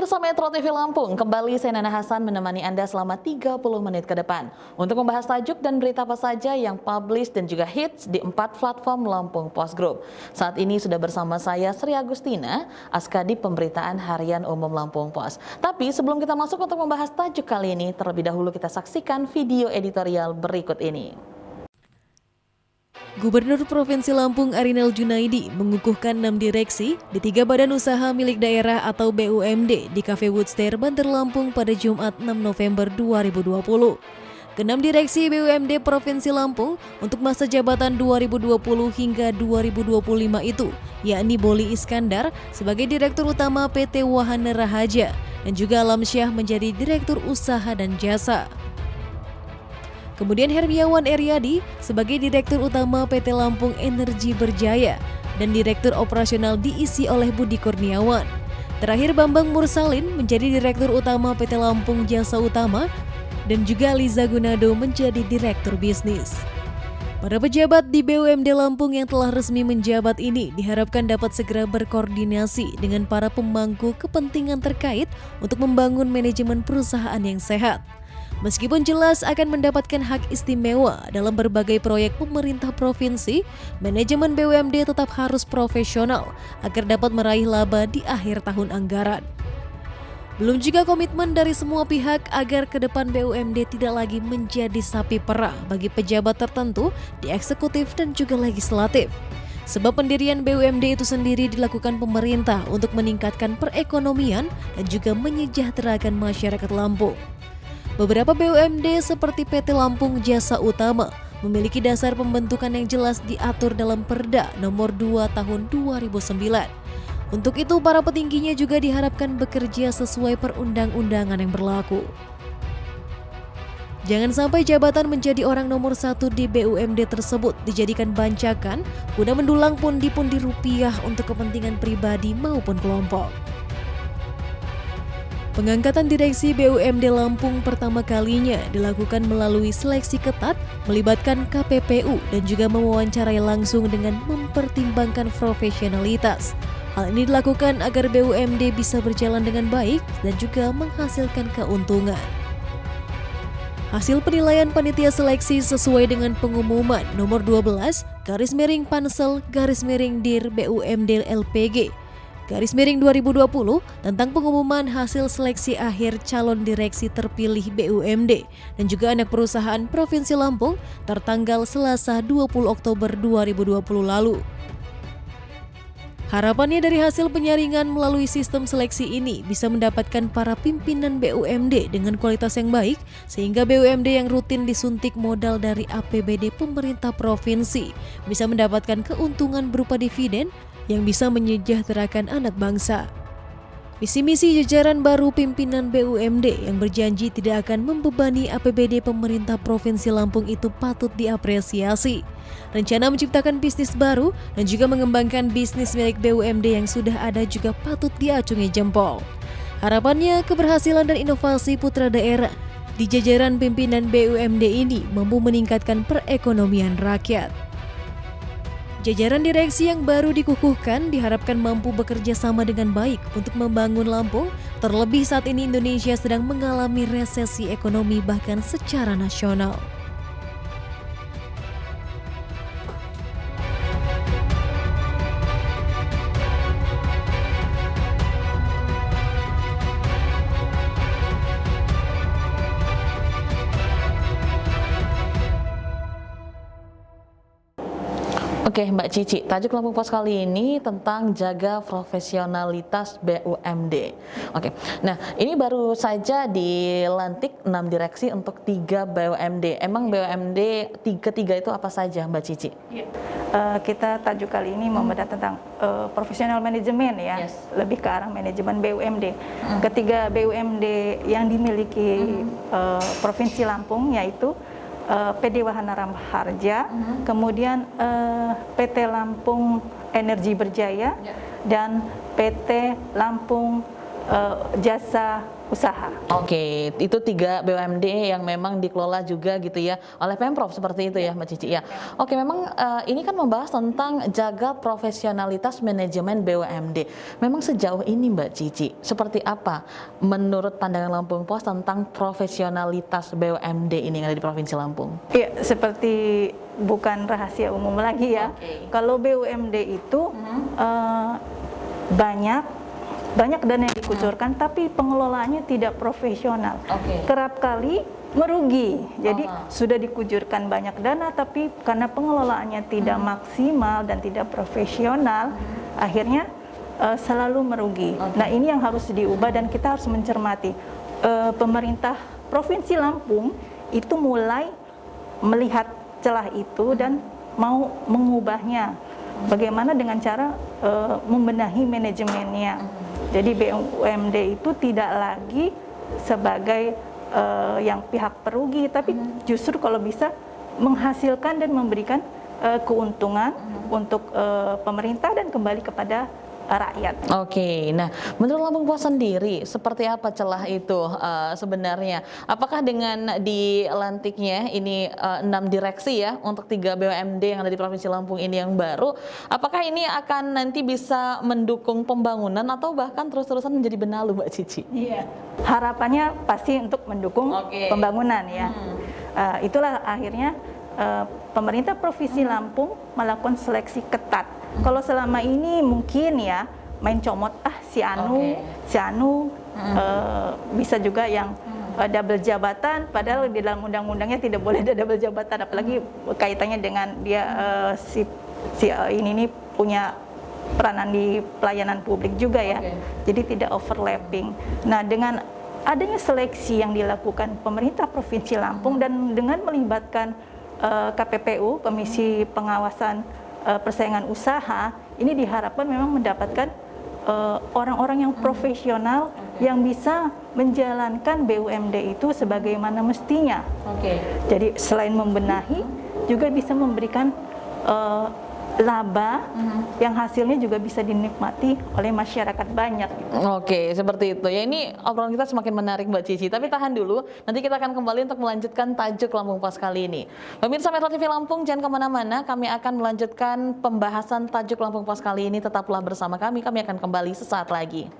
Pemirsa Metro TV Lampung, kembali saya Nana Hasan menemani Anda selama 30 menit ke depan untuk membahas tajuk dan berita apa saja yang publish dan juga hits di 4 platform Lampung Post Group. Saat ini sudah bersama saya Sri Agustina, Askadi Pemberitaan Harian Umum Lampung Post. Tapi sebelum kita masuk untuk membahas tajuk kali ini, terlebih dahulu kita saksikan video editorial berikut ini. Gubernur Provinsi Lampung Arinal Junaidi mengukuhkan 6 direksi di 3 badan usaha milik daerah atau BUMD di Cafe Woodstair, Banter Lampung pada Jumat 6 November 2020. Ke-6 direksi BUMD Provinsi Lampung untuk masa jabatan 2020 hingga 2025 itu, yakni Boli Iskandar sebagai Direktur Utama PT Wahana Rahaja dan juga Alamsyah menjadi Direktur Usaha dan Jasa. Kemudian Hermiawan Eryadi sebagai Direktur Utama PT Lampung Energi Berjaya dan Direktur Operasional diisi oleh Budi Kurniawan. Terakhir Bambang Mursalin menjadi Direktur Utama PT Lampung Jasa Utama dan juga Liza Gunado menjadi Direktur Bisnis. Para pejabat di BUMD Lampung yang telah resmi menjabat ini diharapkan dapat segera berkoordinasi dengan para pemangku kepentingan terkait untuk membangun manajemen perusahaan yang sehat. Meskipun jelas akan mendapatkan hak istimewa dalam berbagai proyek pemerintah provinsi, manajemen BUMD tetap harus profesional agar dapat meraih laba di akhir tahun anggaran. Belum juga komitmen dari semua pihak agar ke depan BUMD tidak lagi menjadi sapi perah bagi pejabat tertentu di eksekutif dan juga legislatif. Sebab pendirian BUMD itu sendiri dilakukan pemerintah untuk meningkatkan perekonomian dan juga menyejahterakan masyarakat Lampung. Beberapa BUMD seperti PT Lampung Jasa Utama memiliki dasar pembentukan yang jelas diatur dalam Perda Nomor 2 Tahun 2009. Untuk itu, para petingginya juga diharapkan bekerja sesuai perundang-undangan yang berlaku. Jangan sampai jabatan menjadi orang nomor 1 di BUMD tersebut dijadikan bancakan guna mendulang pundi-pundi rupiah untuk kepentingan pribadi maupun kelompok. Pengangkatan direksi BUMD Lampung pertama kalinya dilakukan melalui seleksi ketat, melibatkan KPPU dan juga mewawancarai langsung dengan mempertimbangkan profesionalitas. Hal ini dilakukan agar BUMD bisa berjalan dengan baik dan juga menghasilkan keuntungan. Hasil penilaian panitia seleksi sesuai dengan pengumuman nomor 12 /Pansel/Dir BUMD LPG /2020 tentang pengumuman hasil seleksi akhir calon direksi terpilih BUMD dan juga anak perusahaan Provinsi Lampung tertanggal Selasa 20 Oktober 2020 lalu. Harapannya dari hasil penyaringan melalui sistem seleksi ini bisa mendapatkan para pimpinan BUMD dengan kualitas yang baik sehingga BUMD yang rutin disuntik modal dari APBD pemerintah provinsi bisa mendapatkan keuntungan berupa dividen yang bisa menyejahterakan anak bangsa. Visi misi jajaran baru pimpinan BUMD yang berjanji tidak akan membebani APBD pemerintah Provinsi Lampung itu patut diapresiasi. Rencana menciptakan bisnis baru dan juga mengembangkan bisnis milik BUMD yang sudah ada juga patut diacungi jempol. Harapannya keberhasilan dan inovasi putra daerah di jajaran pimpinan BUMD ini mampu meningkatkan perekonomian rakyat. Jajaran direksi yang baru dikukuhkan diharapkan mampu bekerja sama dengan baik untuk membangun Lampung, terlebih saat ini Indonesia sedang mengalami resesi ekonomi bahkan secara nasional. Oke Mbak Cici, tajuk Lampung Post kali ini tentang jaga profesionalitas BUMD. Oke, nah ini baru saja dilantik 6 direksi untuk 3 BUMD. Emang BUMD ketiga itu apa saja Mbak Cici? Ya. Kita tajuk kali ini membedah tentang profesional manajemen ya, lebih ke arah manajemen BUMD. Ketiga BUMD yang dimiliki Provinsi Lampung yaitu PD Wahana Raharja, kemudian PT Lampung Energi Berjaya, dan PT Lampung Jasa usaha. Oke, itu 3 BUMD yang memang dikelola juga gitu ya oleh Pemprov seperti itu ya Mbak Cici ya. Oke, memang ini kan membahas tentang jaga profesionalitas manajemen BUMD. Memang sejauh ini Mbak Cici, seperti apa menurut pandangan Lampung Pos tentang profesionalitas BUMD ini yang ada di Provinsi Lampung? Iya, seperti bukan rahasia umum lagi ya. Oke. Kalau BUMD itu banyak dana yang dikucurkan, tapi pengelolaannya tidak profesional. Oke. Kerap kali merugi. Jadi sudah dikucurkan banyak dana, tapi karena pengelolaannya tidak maksimal dan tidak profesional, akhirnya selalu merugi. Nah, ini yang harus diubah dan kita harus mencermati. Pemerintah Provinsi Lampung itu mulai melihat celah itu dan mau mengubahnya. Bagaimana dengan cara membenahi manajemennya. Jadi BUMD itu tidak lagi sebagai yang pihak perugi, tapi justru kalau bisa menghasilkan dan memberikan keuntungan untuk pemerintah dan kembali kepada rakyat. Oke, nah menurut Lampung Pos sendiri seperti apa celah itu sebenarnya? Apakah dengan dilantiknya ini 6 direksi ya untuk 3 BUMD yang ada di Provinsi Lampung ini yang baru, apakah ini akan nanti bisa mendukung pembangunan atau bahkan terus-terusan menjadi benalu Mbak Cici? Iya. Harapannya pasti untuk mendukung pembangunan ya. Itulah akhirnya pemerintah Provinsi Lampung melakukan seleksi ketat. Kalau selama ini mungkin ya main comot si Anu bisa juga yang double jabatan, padahal di dalam undang-undangnya tidak boleh ada double jabatan, apalagi kaitannya dengan dia ini punya peranan di pelayanan publik juga ya. Jadi tidak overlapping. Nah, dengan adanya seleksi yang dilakukan pemerintah Provinsi Lampung dan dengan melibatkan KPPU, Komisi Pengawasan Persaingan Usaha, ini diharapkan memang mendapatkan orang-orang yang profesional yang bisa menjalankan BUMD itu sebagaimana mestinya. Jadi selain membenahi, juga bisa memberikan laba yang hasilnya juga bisa dinikmati oleh masyarakat banyak. Oke, seperti itu. Ya, ini obrolan kita semakin menarik Mbak Cici. Tapi tahan dulu, nanti kita akan kembali untuk melanjutkan tajuk Lampung Pos kali ini. Pemirsa Metro TV Lampung, jangan kemana-mana. Kami akan melanjutkan pembahasan tajuk Lampung Pos kali ini. Tetaplah bersama kami. Kami akan kembali sesaat lagi.